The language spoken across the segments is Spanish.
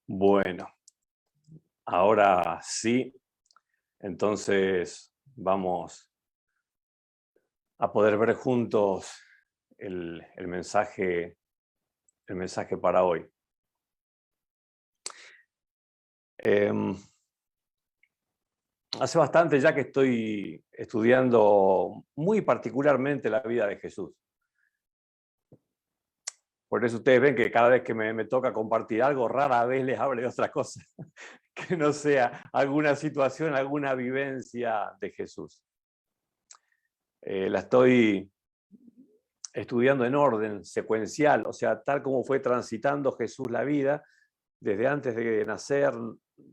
Bueno, ahora sí, entonces vamos a poder ver juntos el mensaje para hoy. Hace bastante ya que estoy estudiando muy particularmente la vida de Jesús. Por eso ustedes ven que cada vez que me toca compartir algo, rara vez les hablo de otra cosa, que no sea alguna situación, alguna vivencia de Jesús. La estoy estudiando en orden secuencial, o sea, tal como fue transitando Jesús la vida, desde antes de nacer,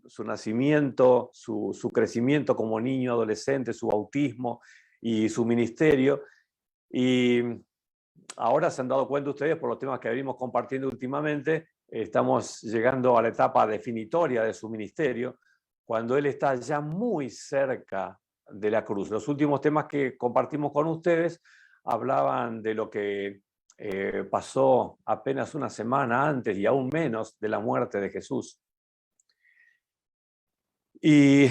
su nacimiento, su crecimiento como niño, adolescente, su bautismo y su ministerio. Y ahora se han dado cuenta ustedes, por los temas que venimos compartiendo últimamente, estamos llegando a la etapa definitoria de su ministerio, cuando él está ya muy cerca de la cruz. Los últimos temas que compartimos con ustedes hablaban de lo que pasó apenas una semana antes y aún menos de la muerte de Jesús. Y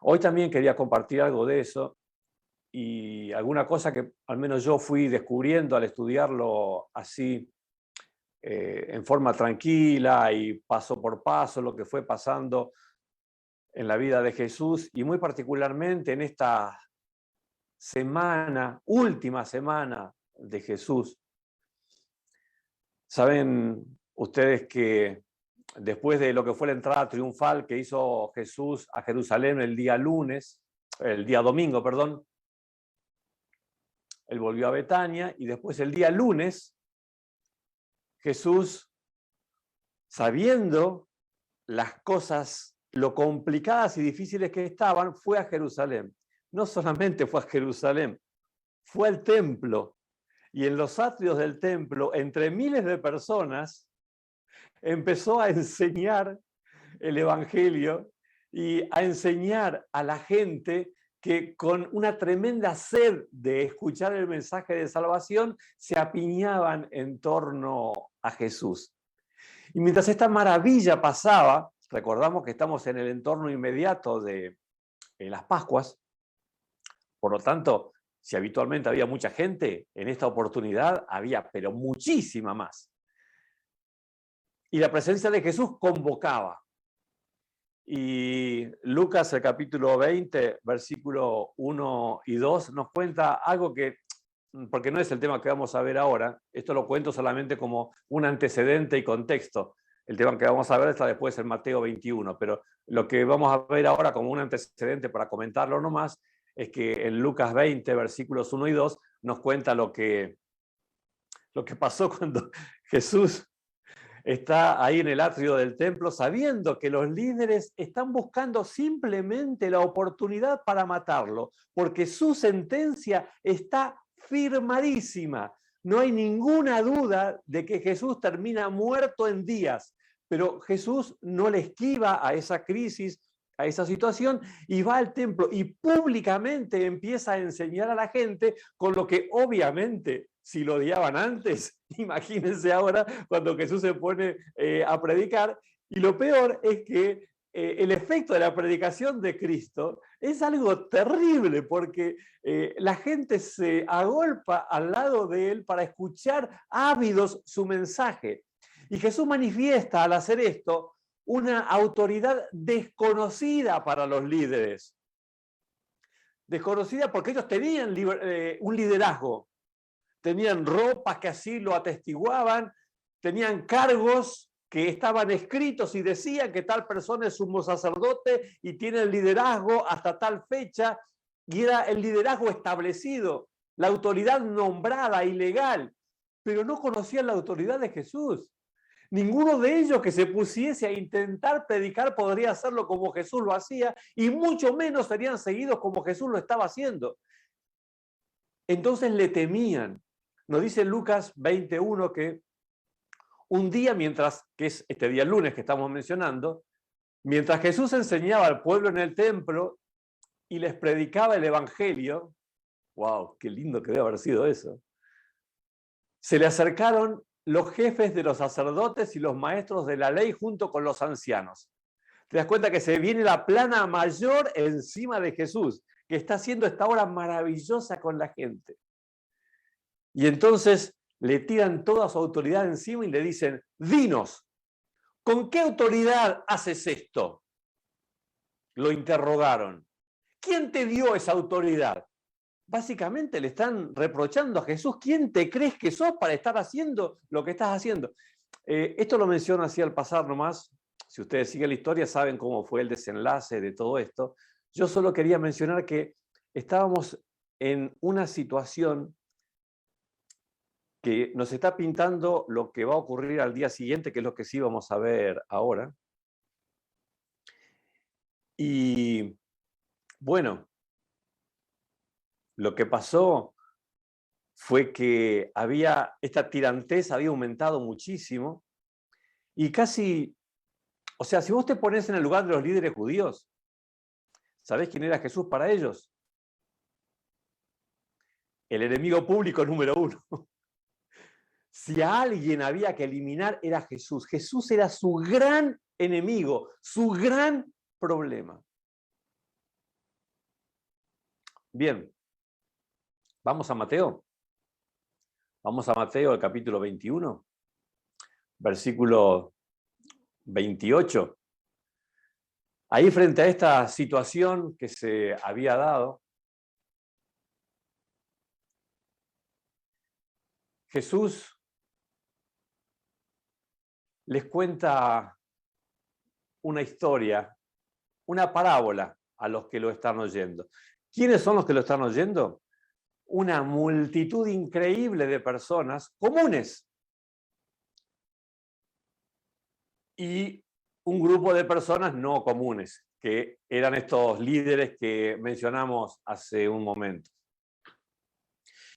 hoy también quería compartir algo de eso y alguna cosa que al menos yo fui descubriendo al estudiarlo así en forma tranquila y paso por paso lo que fue pasando en la vida de Jesús y muy particularmente en esta semana, última semana de Jesús. Saben ustedes que después de lo que fue la entrada triunfal que hizo Jesús a Jerusalén el día domingo, él volvió a Betania y después el día lunes, Jesús, sabiendo las cosas, lo complicadas y difíciles que estaban, fue a Jerusalén. No solamente fue a Jerusalén, fue al templo. Y en los atrios del templo, entre miles de personas, empezó a enseñar el Evangelio y a enseñar a la gente que con una tremenda sed de escuchar el mensaje de salvación se apiñaban en torno a Jesús. Y mientras esta maravilla pasaba, recordamos que estamos en el entorno inmediato de las Pascuas, por lo tanto, si habitualmente había mucha gente, en esta oportunidad había, pero muchísima más. Y la presencia de Jesús convocaba. Y Lucas, el capítulo 20, versículo 1 y 2, nos cuenta algo que, porque no es el tema que vamos a ver ahora, esto lo cuento solamente como un antecedente y contexto. El tema que vamos a ver está después en Mateo 21, pero lo que vamos a ver ahora como un antecedente para comentarlo nomás es que en Lucas 20, versículos 1 y 2, nos cuenta lo que pasó cuando Jesús está ahí en el atrio del templo sabiendo que los líderes están buscando simplemente la oportunidad para matarlo, porque su sentencia está firmadísima. No hay ninguna duda de que Jesús termina muerto en días, pero Jesús no le esquiva a esa crisis, a esa situación, y va al templo y públicamente empieza a enseñar a la gente con lo que obviamente, si lo odiaban antes, imagínense ahora cuando Jesús se pone a predicar. Y lo peor es que el efecto de la predicación de Cristo es algo terrible porque la gente se agolpa al lado de él para escuchar ávidos su mensaje. Y Jesús manifiesta al hacer esto una autoridad desconocida para los líderes. Desconocida porque ellos tenían un liderazgo. Tenían ropas que así lo atestiguaban, tenían cargos que estaban escritos y decían que tal persona es sumo sacerdote y tiene el liderazgo hasta tal fecha, y era el liderazgo establecido, la autoridad nombrada y legal, pero no conocían la autoridad de Jesús. Ninguno de ellos que se pusiese a intentar predicar podría hacerlo como Jesús lo hacía, y mucho menos serían seguidos como Jesús lo estaba haciendo. Entonces le temían. Nos dice Lucas 21 que un día, que es este día lunes que estamos mencionando, mientras Jesús enseñaba al pueblo en el templo y les predicaba el Evangelio, wow, qué lindo que debe haber sido eso, se le acercaron los jefes de los sacerdotes y los maestros de la ley junto con los ancianos. Te das cuenta que se viene la plana mayor encima de Jesús, que está haciendo esta obra maravillosa con la gente. Y entonces le tiran toda su autoridad encima y le dicen, dinos, ¿con qué autoridad haces esto? Lo interrogaron. ¿Quién te dio esa autoridad? Básicamente le están reprochando a Jesús, ¿quién te crees que sos para estar haciendo lo que estás haciendo? Esto lo menciono así al pasar nomás. Si ustedes siguen la historia saben cómo fue el desenlace de todo esto. Yo solo quería mencionar que estábamos en una situación que nos está pintando lo que va a ocurrir al día siguiente, que es lo que sí vamos a ver ahora. Y bueno, lo que pasó fue que esta tirantez había aumentado muchísimo y casi, o sea, si vos te pones en el lugar de los líderes judíos, ¿sabés quién era Jesús para ellos? El enemigo público número 1. Si a alguien había que eliminar era Jesús. Jesús era su gran enemigo, su gran problema. Bien, vamos a Mateo. Vamos a Mateo, el capítulo 21, versículo 28. Ahí frente a esta situación que se había dado, Jesús les cuenta una historia, una parábola a los que lo están oyendo. ¿Quiénes son los que lo están oyendo? Una multitud increíble de personas comunes y un grupo de personas no comunes, que eran estos líderes que mencionamos hace un momento.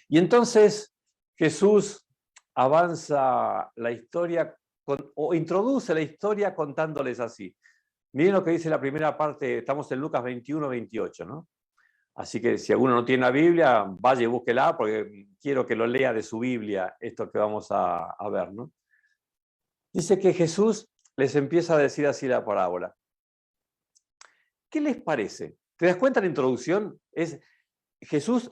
Y entonces Jesús avanza la historia o introduce la historia contándoles así. Miren lo que dice la primera parte, estamos en Lucas 21, 28, ¿no? Así que si alguno no tiene la Biblia, vaya y búsquela, porque quiero que lo lea de su Biblia, esto que vamos a ver, ¿no? Dice que Jesús les empieza a decir así la parábola. ¿Qué les parece? ¿Te das cuenta la introducción? Jesús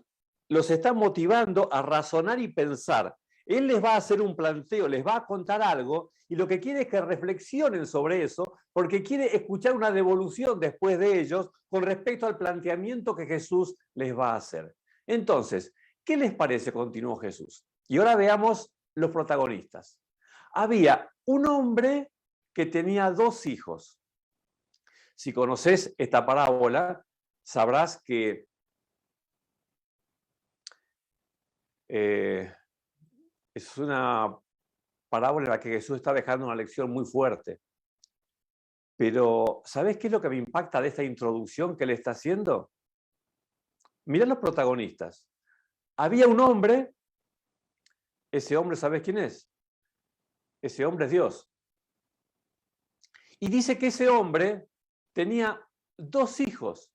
los está motivando a razonar y pensar. Él les va a hacer un planteo, les va a contar algo, y lo que quiere es que reflexionen sobre eso, porque quiere escuchar una devolución después de ellos con respecto al planteamiento que Jesús les va a hacer. Entonces, ¿qué les parece? Continuó Jesús. Y ahora veamos los protagonistas. Había un hombre que tenía 2 hijos. Si conoces esta parábola, sabrás que es una parábola en la que Jesús está dejando una lección muy fuerte. Pero, ¿sabés qué es lo que me impacta de esta introducción que le está haciendo? Mirá los protagonistas. Había un hombre, ese hombre, ¿sabés quién es? Ese hombre es Dios. Y dice que ese hombre tenía 2 hijos.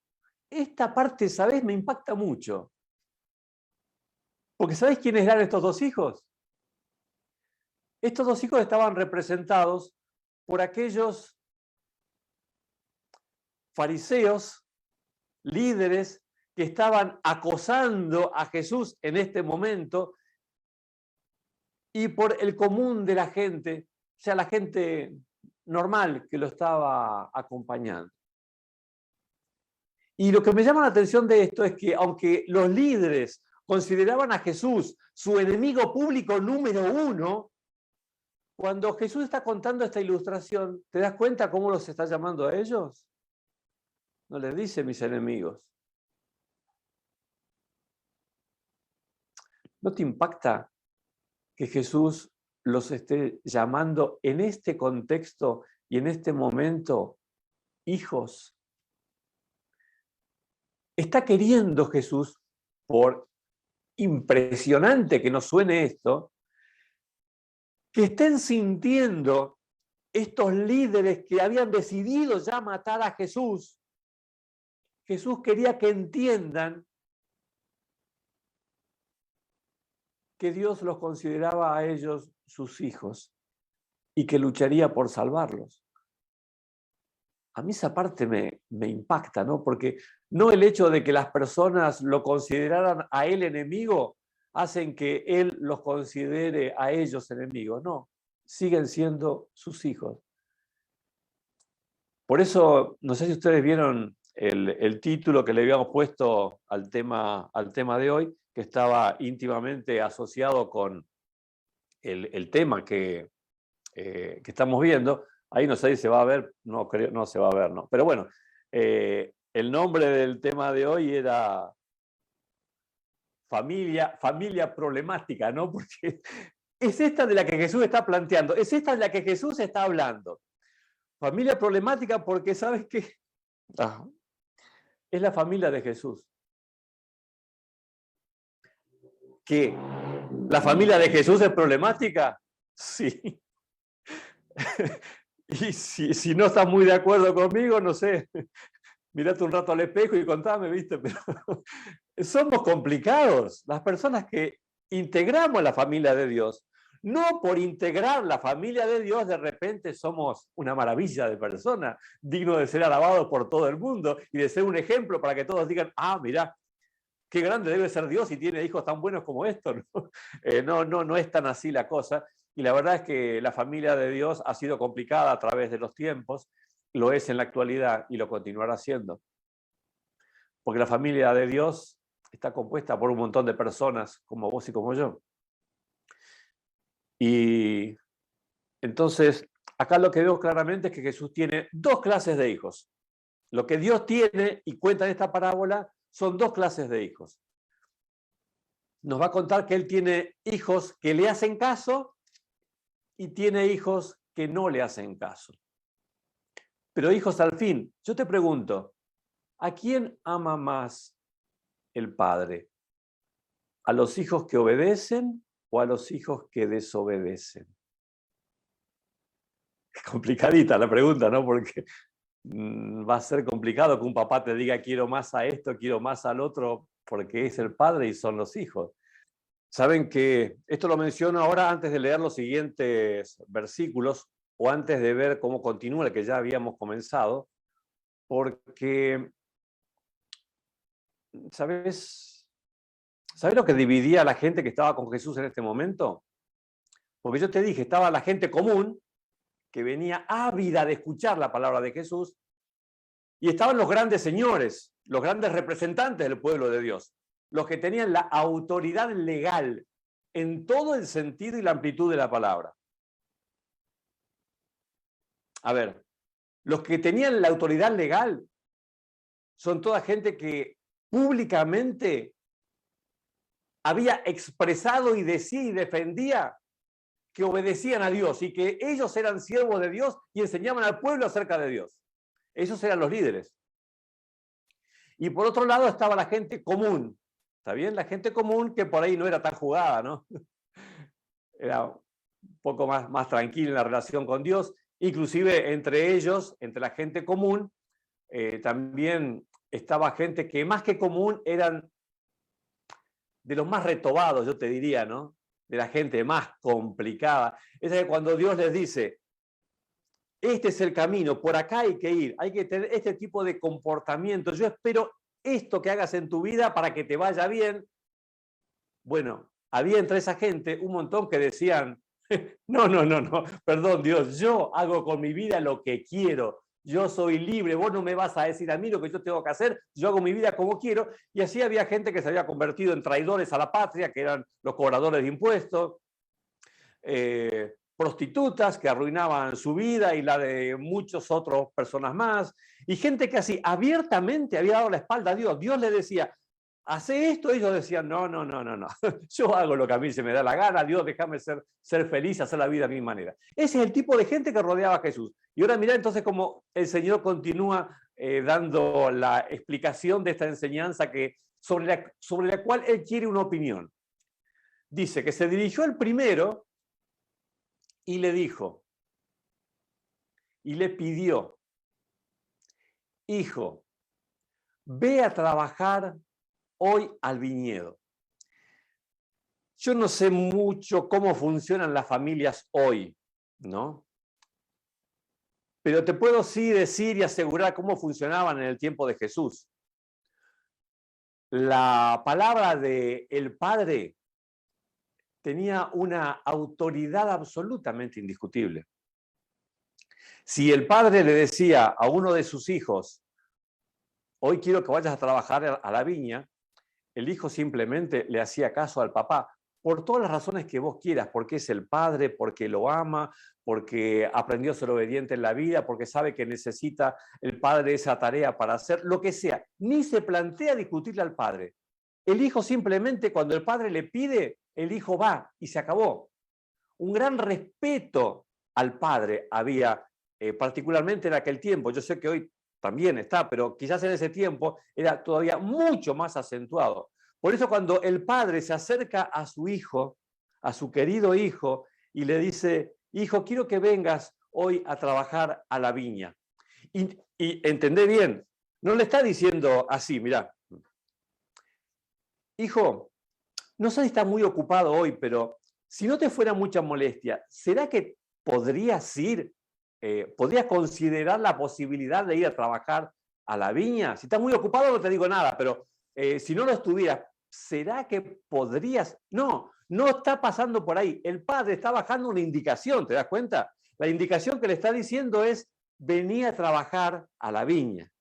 Esta parte, ¿sabés? Me impacta mucho. Porque ¿sabés quiénes eran estos 2 hijos? Estos 2 hijos estaban representados por aquellos fariseos, líderes que estaban acosando a Jesús en este momento y por el común de la gente, o sea, la gente normal que lo estaba acompañando. Y lo que me llama la atención de esto es que aunque los líderes consideraban a Jesús su enemigo público número 1, cuando Jesús está contando esta ilustración, ¿te das cuenta cómo los está llamando a ellos? No les dice mis enemigos. ¿No te impacta que Jesús los esté llamando en este contexto y en este momento hijos? Está queriendo Jesús, por impresionante que nos suene esto, que estén sintiendo estos líderes que habían decidido ya matar a Jesús. Jesús quería que entiendan que Dios los consideraba a ellos sus hijos y que lucharía por salvarlos. A mí esa parte me impacta, ¿no? Porque no el hecho de que las personas lo consideraran a él enemigo hacen que él los considere a ellos enemigos, no, siguen siendo sus hijos. Por eso, no sé si ustedes vieron el título que le habíamos puesto al tema de hoy, que estaba íntimamente asociado con el tema que estamos viendo. Ahí no sé si se va a ver, no creo, no se va a ver, no. Pero bueno, el nombre del tema de hoy era familia problemática, ¿no? Porque es esta de la que Jesús está planteando, es esta de la que Jesús está hablando. Familia problemática porque, ¿sabes qué? Es la familia de Jesús. ¿Qué? ¿La familia de Jesús es problemática? Sí. Y si no estás muy de acuerdo conmigo, no sé, mirate un rato al espejo y contame, ¿viste? Pero somos complicados. Las personas que integramos la familia de Dios, no por integrar la familia de Dios, de repente somos una maravilla de personas, dignos de ser alabados por todo el mundo y de ser un ejemplo para que todos digan, mirá, qué grande debe ser Dios y tiene hijos tan buenos como estos. No es tan así la cosa. Y la verdad es que la familia de Dios ha sido complicada a través de los tiempos, lo es en la actualidad y lo continuará siendo. Porque la familia de Dios está compuesta por un montón de personas como vos y como yo. Y entonces, acá lo que veo claramente es que Jesús tiene dos clases de hijos. Lo que Dios tiene y cuenta en esta parábola son dos clases de hijos. Nos va a contar que Él tiene hijos que le hacen caso y tiene hijos que no le hacen caso. Pero hijos al fin, yo te pregunto, ¿a quién ama más el Padre? ¿A los hijos que obedecen o a los hijos que desobedecen? Es complicadita la pregunta, ¿no? Porque va a ser complicado que un papá te diga quiero más a esto, quiero más al otro, porque es el padre y son los hijos. Saben que esto lo menciono ahora antes de leer los siguientes versículos o antes de ver cómo continúa el que ya habíamos comenzado, porque, ¿sabes lo que dividía a la gente que estaba con Jesús en este momento? Porque yo te dije, estaba la gente común, que venía ávida de escuchar la palabra de Jesús, y estaban los grandes señores, los grandes representantes del pueblo de Dios, los que tenían la autoridad legal en todo el sentido y la amplitud de la palabra. A ver, los que tenían la autoridad legal son toda gente que públicamente había expresado y decía y defendía que obedecían a Dios y que ellos eran siervos de Dios y enseñaban al pueblo acerca de Dios. Esos eran los líderes. Y por otro lado estaba la gente común. ¿Está bien? La gente común que por ahí no era tan jugada, ¿no? Era un poco más tranquila en la relación con Dios. Inclusive entre ellos, entre la gente común, también estaba gente que más que común eran de los más retobados, yo te diría, ¿no? De la gente más complicada. Es que cuando Dios les dice, este es el camino, por acá hay que ir, hay que tener este tipo de comportamiento. Yo espero esto que hagas en tu vida para que te vaya bien. Bueno, había entre esa gente un montón que decían, no, perdón Dios, yo hago con mi vida lo que quiero. Yo soy libre, vos no me vas a decir a mí lo que yo tengo que hacer, yo hago mi vida como quiero. Y así había gente que se había convertido en traidores a la patria, que eran los cobradores de impuestos, prostitutas que arruinaban su vida y la de muchas otras personas más, y gente que así abiertamente había dado la espalda a Dios. Dios le decía, hace esto, ellos decían, no, yo hago lo que a mí se me da la gana, Dios, déjame ser feliz, hacer la vida a mi manera. Ese es el tipo de gente que rodeaba a Jesús. Y ahora mirá entonces cómo el Señor continúa dando la explicación de esta enseñanza sobre la cual Él quiere una opinión. Dice que se dirigió al primero y le dijo, y le pidió, hijo, ve a trabajar hoy al viñedo. Yo no sé mucho cómo funcionan las familias hoy, ¿no? Pero te puedo sí decir y asegurar cómo funcionaban en el tiempo de Jesús. La palabra de el Padre tenía una autoridad absolutamente indiscutible. Si el padre le decía a uno de sus hijos, hoy quiero que vayas a trabajar a la viña, el hijo simplemente le hacía caso al papá, por todas las razones que vos quieras, porque es el padre, porque lo ama, porque aprendió a ser obediente en la vida, porque sabe que necesita el padre esa tarea para hacer lo que sea. Ni se plantea discutirle al padre. El hijo simplemente, cuando el padre le pide, el hijo va y se acabó. Un gran respeto al padre había, particularmente en aquel tiempo. Yo sé que hoy también está, pero quizás en ese tiempo era todavía mucho más acentuado. Por eso cuando el padre se acerca a su hijo, a su querido hijo, y le dice, hijo, quiero que vengas hoy a trabajar a la viña. Y entendé bien, no le está diciendo así, mirá, hijo, no sé si estás muy ocupado hoy, pero si no te fuera mucha molestia, ¿será que podrías ir, podrías considerar la posibilidad de ir a trabajar a la viña? Si estás muy ocupado no te digo nada, pero si no lo estuvieras, ¿será que podrías? No, no está pasando por ahí. El padre está bajando una indicación, ¿te das cuenta? La indicación que le está diciendo es, vení a trabajar a la viña.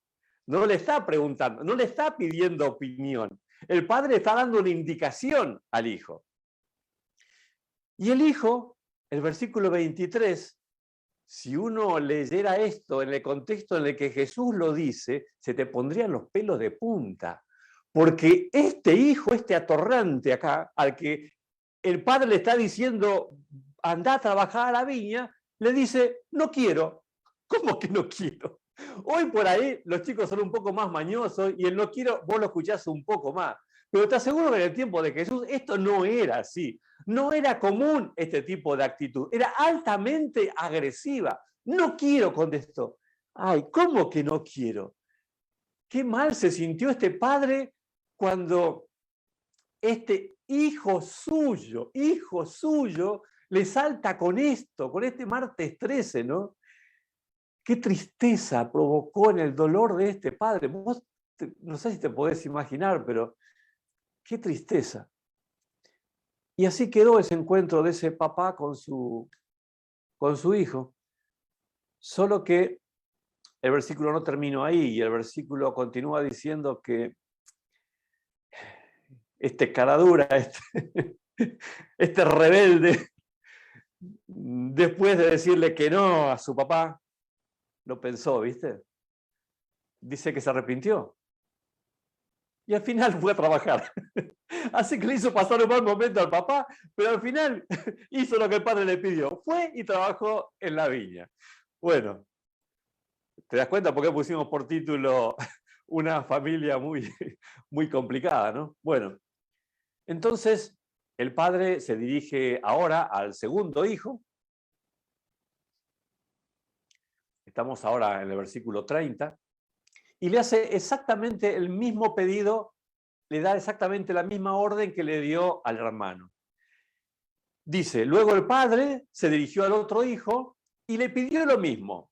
No le está preguntando, no le está pidiendo opinión. El padre está dando una indicación al hijo. Y el hijo, el versículo 23, si uno leyera esto en el contexto en el que Jesús lo dice, se te pondrían los pelos de punta. Porque este hijo, este atorrante acá, al que el padre le está diciendo, anda a trabajar a la viña, le dice, no quiero. ¿Cómo que no quiero? Hoy por ahí los chicos son un poco más mañosos y el no quiero, vos lo escuchás un poco más. Pero te aseguro que en el tiempo de Jesús esto no era así. No era común este tipo de actitud. Era altamente agresiva. No quiero, contestó. Ay, ¿cómo que no quiero? Qué mal se sintió este padre cuando este hijo suyo, le salta con esto, con este martes 13, ¿no? Qué tristeza provocó en el dolor de este padre. Vos no sé si te podés imaginar, pero qué tristeza. Y así quedó ese encuentro de ese papá con su hijo. Solo que el versículo no terminó ahí y el versículo continúa diciendo que este caradura, este rebelde, después de decirle que no a su papá, lo pensó, ¿viste? Dice que se arrepintió. Y al final fue a trabajar. Así que le hizo pasar un mal momento al papá, pero al final hizo lo que el padre le pidió. Fue y trabajó en la viña. Bueno, ¿te das cuenta por qué pusimos por título una familia muy, muy complicada, ¿no? Bueno, entonces el padre se dirige ahora al segundo hijo. Estamos ahora en el versículo 30. Y le hace exactamente el mismo pedido, le da exactamente la misma orden que le dio al hermano. Dice, luego el padre se dirigió al otro hijo y le pidió lo mismo.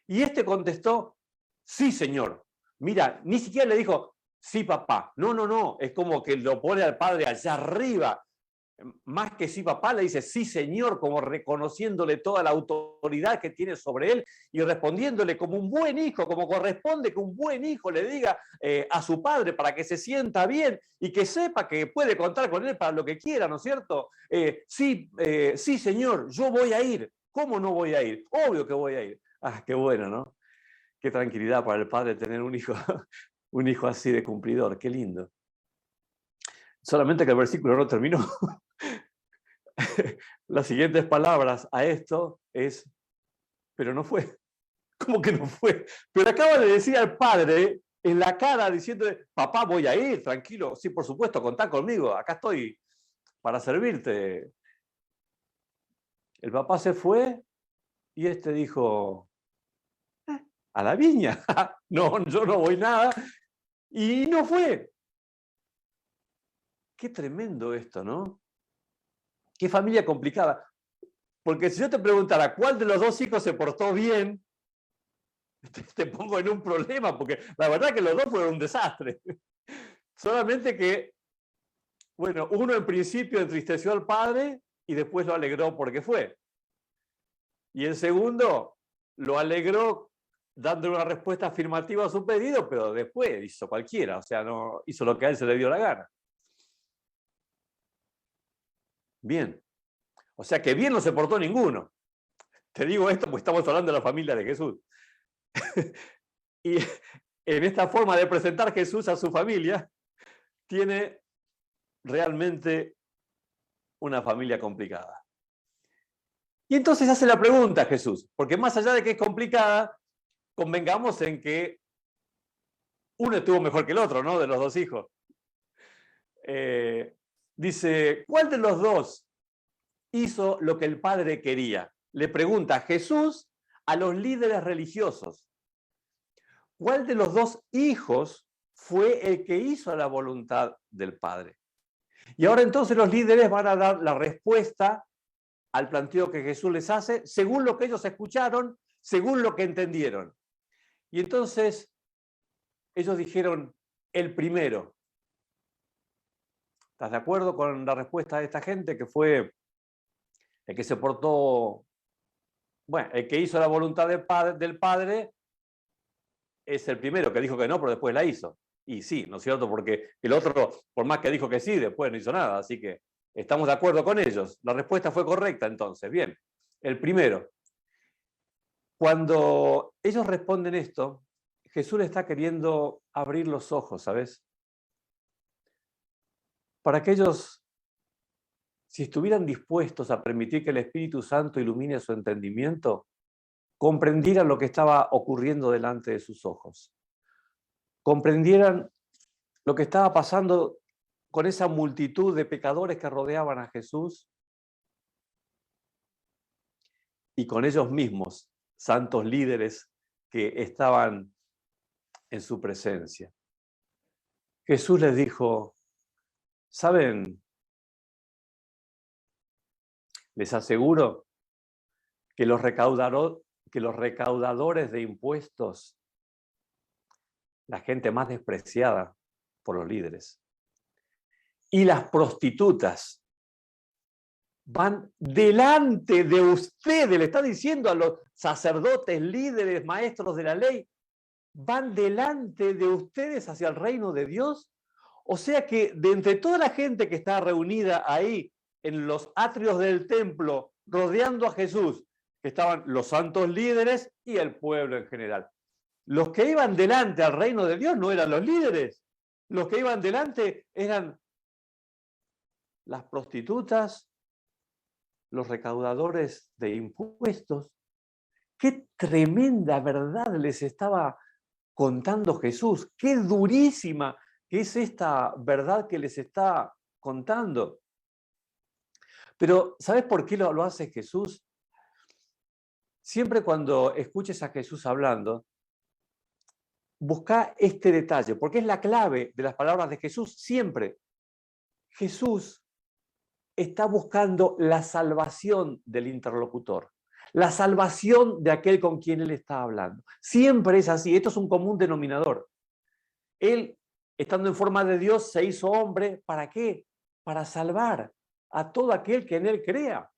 Y este contestó, sí, señor. Mira, ni siquiera le dijo, sí, papá. No, no, no. Es como que lo pone al padre allá arriba. Más que sí, papá, le dice, sí, señor, como reconociéndole toda la autoridad que tiene sobre él y respondiéndole como un buen hijo, como corresponde que un buen hijo le diga a su padre para que se sienta bien y que sepa que puede contar con él para lo que quiera, ¿no es cierto? Sí, señor, yo voy a ir. ¿Cómo no voy a ir? Obvio que voy a ir. Ah, qué bueno, ¿no? Qué tranquilidad para el padre tener un hijo así de cumplidor, qué lindo. Solamente que el versículo no terminó. Las siguientes palabras a esto es, pero no fue. ¿Cómo que no fue? Pero acaba de decir al padre en la cara diciéndole, papá, voy a ir, tranquilo, sí, por supuesto, contá conmigo, acá estoy para servirte. El papá se fue y este dijo, a la viña. No, yo no voy nada. Y no fue. Qué tremendo esto, ¿no? Qué familia complicada. Porque si yo te preguntara cuál de los dos hijos se portó bien, te pongo en un problema, porque la verdad que los dos fueron un desastre. Solamente que, bueno, uno en principio entristeció al padre y después lo alegró porque fue. Y el segundo lo alegró dándole una respuesta afirmativa a su pedido, pero después hizo cualquiera, o sea, no hizo lo que a él se le dio la gana. Bien. O sea que bien no se portó ninguno. Te digo esto porque estamos hablando de la familia de Jesús. Y en esta forma de presentar Jesús a su familia, tiene realmente una familia complicada. Y entonces hace la pregunta Jesús, porque más allá de que es complicada, convengamos en que uno estuvo mejor que el otro, ¿no? De los dos hijos. Dice, ¿cuál de los dos hizo lo que el padre quería? Le pregunta Jesús a los líderes religiosos. ¿Cuál de los dos hijos fue el que hizo la voluntad del padre? Y ahora entonces los líderes van a dar la respuesta al planteo que Jesús les hace, según lo que ellos escucharon, según lo que entendieron. Y entonces ellos dijeron, el primero. ¿Estás de acuerdo con la respuesta de esta gente? Que fue el que se portó, bueno, el que hizo la voluntad del padre es el primero que dijo que no, pero después la hizo. Y sí, ¿no es cierto? Porque el otro, por más que dijo que sí, después no hizo nada. Así que estamos de acuerdo con ellos. La respuesta fue correcta entonces. Bien, el primero. Cuando ellos responden esto, Jesús le está queriendo abrir los ojos, ¿sabes? Para que ellos, si estuvieran dispuestos a permitir que el Espíritu Santo ilumine su entendimiento, comprendieran lo que estaba ocurriendo delante de sus ojos. Comprendieran lo que estaba pasando con esa multitud de pecadores que rodeaban a Jesús y con ellos mismos, santos líderes que estaban en su presencia. Jesús les dijo, ¿saben? Les aseguro que los recaudadores de impuestos, la gente más despreciada por los líderes, y las prostitutas, van delante de ustedes, le está diciendo a los sacerdotes, líderes, maestros de la ley, van delante de ustedes hacia el reino de Dios. O sea que de entre toda la gente que está reunida ahí en los atrios del templo, rodeando a Jesús, que estaban los santos líderes y el pueblo en general. Los que iban delante al reino de Dios no eran los líderes, los que iban delante eran las prostitutas, los recaudadores de impuestos. Qué tremenda verdad les estaba contando Jesús, qué durísima que es esta verdad que les está contando. Pero ¿sabes por qué lo hace Jesús? Siempre cuando escuches a Jesús hablando, busca este detalle, porque es la clave de las palabras de Jesús. Siempre Jesús está buscando la salvación del interlocutor, la salvación de aquel con quien él está hablando. Siempre es así, esto es un común denominador. Él, estando en forma de Dios, se hizo hombre, ¿para qué? Para salvar a todo aquel que en él crea.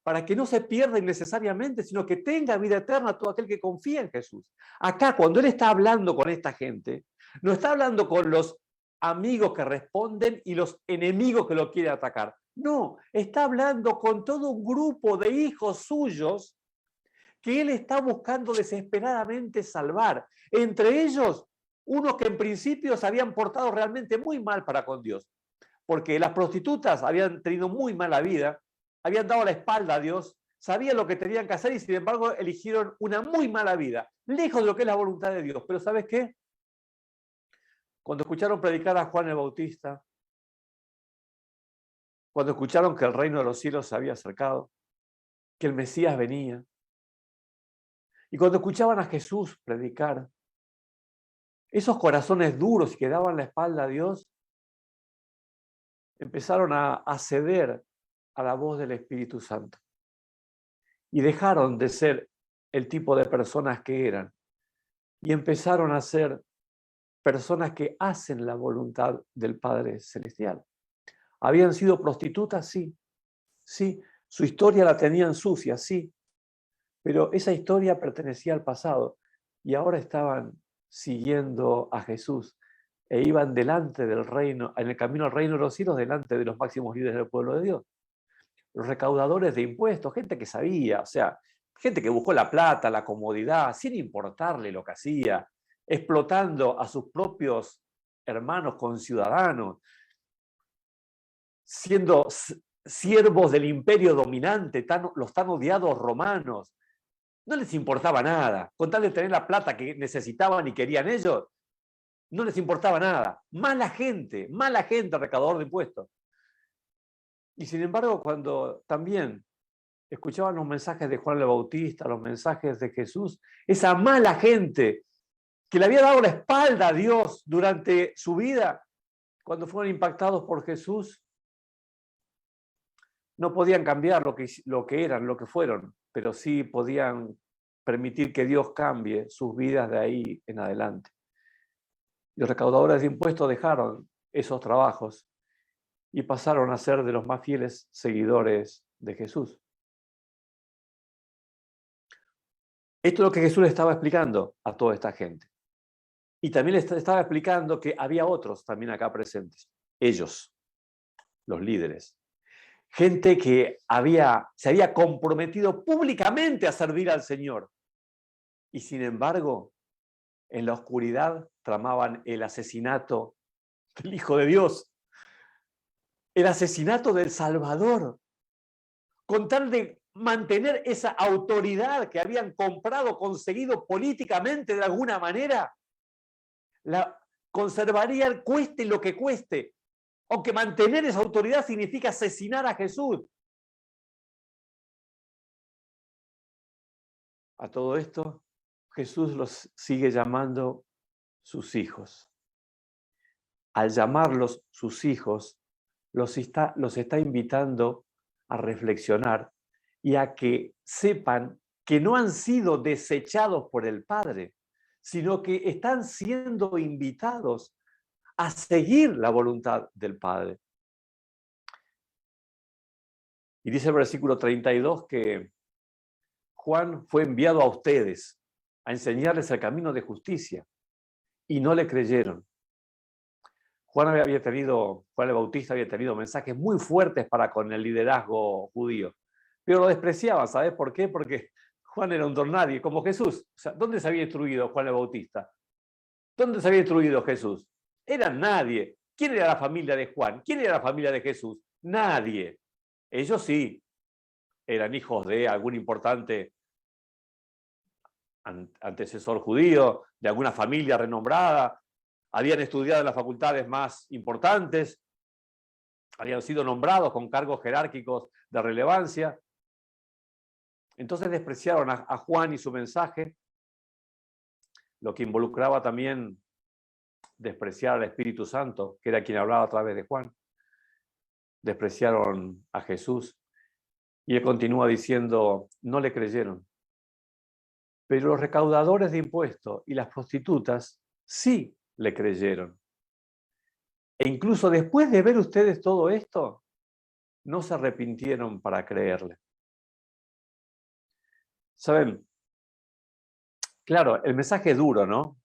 Para que no se pierda innecesariamente, sino que tenga vida eterna a todo aquel que confía en Jesús. Acá, cuando él está hablando con esta gente, no está hablando con los amigos que responden y los enemigos que lo quieren atacar. No, está hablando con todo un grupo de hijos suyos que él está buscando desesperadamente salvar. Entre ellos, unos que en principio se habían portado realmente muy mal para con Dios, porque las prostitutas habían tenido muy mala vida, habían dado la espalda a Dios, sabían lo que tenían que hacer y sin embargo eligieron una muy mala vida, lejos de lo que es la voluntad de Dios. Pero ¿sabes qué? Cuando escucharon predicar a Juan el Bautista, cuando escucharon que el reino de los cielos se había acercado, que el Mesías venía, y cuando escuchaban a Jesús predicar, esos corazones duros que daban la espalda a Dios, empezaron a ceder a la voz del Espíritu Santo y dejaron de ser el tipo de personas que eran y empezaron a ser personas que hacen la voluntad del Padre Celestial. ¿Habían sido prostitutas? Sí, sí. Su historia la tenían sucia, sí, pero esa historia pertenecía al pasado y ahora estaban siguiendo a Jesús e iban delante del reino, en el camino al reino de los cielos, delante de los máximos líderes del pueblo de Dios. Los recaudadores de impuestos, gente que sabía, o sea, gente que buscó la plata, la comodidad, sin importarle lo que hacía, explotando a sus propios hermanos conciudadanos, siendo siervos del imperio dominante, los tan odiados romanos. No les importaba nada. Con tal de tener la plata que necesitaban y querían ellos, no les importaba nada. Mala gente, recaudador de impuestos. Y sin embargo, cuando también escuchaban los mensajes de Juan el Bautista, los mensajes de Jesús, esa mala gente que le había dado la espalda a Dios durante su vida, cuando fueron impactados por Jesús, no podían cambiar lo que eran, lo que fueron, pero sí podían permitir que Dios cambie sus vidas de ahí en adelante. Los recaudadores de impuestos dejaron esos trabajos y pasaron a ser de los más fieles seguidores de Jesús. Esto es lo que Jesús le estaba explicando a toda esta gente. Y también le estaba explicando que había otros también acá presentes. Ellos, los líderes. Gente que se había comprometido públicamente a servir al Señor. Y sin embargo, en la oscuridad tramaban el asesinato del Hijo de Dios. El asesinato del Salvador. Con tal de mantener esa autoridad que habían comprado, conseguido políticamente de alguna manera, la conservarían cueste lo que cueste. Aunque mantener esa autoridad significa asesinar a Jesús. A todo esto, Jesús los sigue llamando sus hijos. Al llamarlos sus hijos, los está invitando a reflexionar y a que sepan que no han sido desechados por el Padre, sino que están siendo invitados a seguir la voluntad del Padre. Y dice el versículo 32 que Juan fue enviado a ustedes a enseñarles el camino de justicia y no le creyeron. Juan el Bautista había tenido mensajes muy fuertes para con el liderazgo judío, pero lo despreciaban. ¿Sabes por qué? Porque Juan era un don nadie, como Jesús. O sea, ¿dónde se había instruido Juan el Bautista? ¿Dónde se había instruido Jesús? Eran nadie. ¿Quién era la familia de Juan? ¿Quién era la familia de Jesús? Nadie. Ellos sí, eran hijos de algún importante antecesor judío, de alguna familia renombrada, habían estudiado en las facultades más importantes, habían sido nombrados con cargos jerárquicos de relevancia. Entonces despreciaron a Juan y su mensaje, lo que involucraba también despreciar al Espíritu Santo, que era quien hablaba a través de Juan. Despreciaron a Jesús. Y él continúa diciendo, no le creyeron. Pero los recaudadores de impuestos y las prostitutas sí le creyeron. E incluso después de ver ustedes todo esto, no se arrepintieron para creerle. ¿Saben? Claro, el mensaje es duro, ¿no?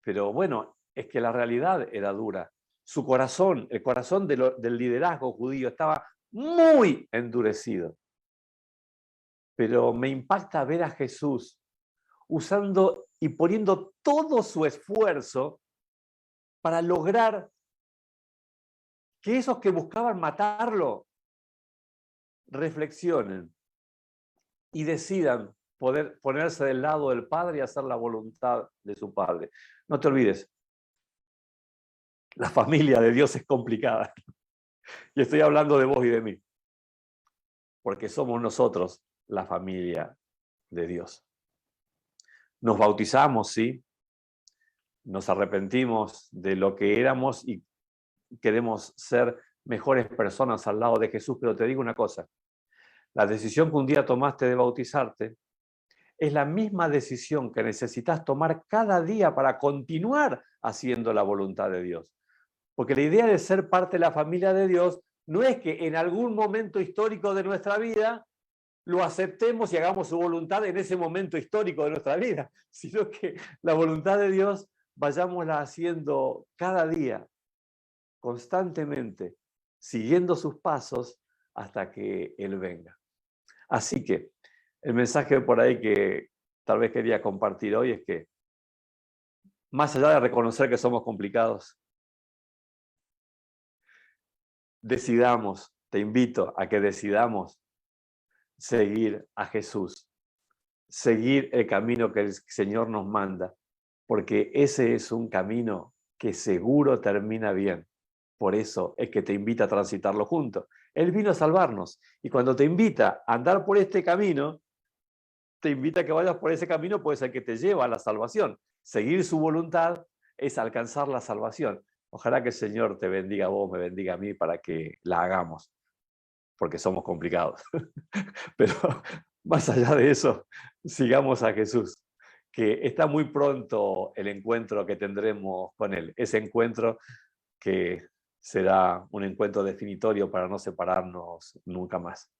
Pero bueno, es que la realidad era dura. Su corazón, el corazón del liderazgo judío estaba muy endurecido. Pero me impacta ver a Jesús usando y poniendo todo su esfuerzo para lograr que esos que buscaban matarlo reflexionen y decidan poder ponerse del lado del Padre y hacer la voluntad de su Padre. No te olvides, la familia de Dios es complicada. Y estoy hablando de vos y de mí, porque somos nosotros la familia de Dios. Nos bautizamos, sí, nos arrepentimos de lo que éramos y queremos ser mejores personas al lado de Jesús, pero te digo una cosa, la decisión que un día tomaste de bautizarte es la misma decisión que necesitas tomar cada día para continuar haciendo la voluntad de Dios. Porque la idea de ser parte de la familia de Dios no es que en algún momento histórico de nuestra vida lo aceptemos y hagamos su voluntad en ese momento histórico de nuestra vida, sino que la voluntad de Dios vayámosla haciendo cada día, constantemente, siguiendo sus pasos hasta que Él venga. Así que el mensaje por ahí que tal vez quería compartir hoy es que, más allá de reconocer que somos complicados, decidamos, te invito a que decidamos seguir a Jesús, seguir el camino que el Señor nos manda, porque ese es un camino que seguro termina bien. Por eso es que te invita a transitarlo juntos. Él vino a salvarnos y cuando te invita a andar por este camino, te invita a que vayas por ese camino, puede ser que te lleva a la salvación. Seguir su voluntad es alcanzar la salvación. Ojalá que el Señor te bendiga a vos, me bendiga a mí para que la hagamos, porque somos complicados. Pero más allá de eso, sigamos a Jesús, que está muy pronto el encuentro que tendremos con Él. Ese encuentro que será un encuentro definitorio para no separarnos nunca más.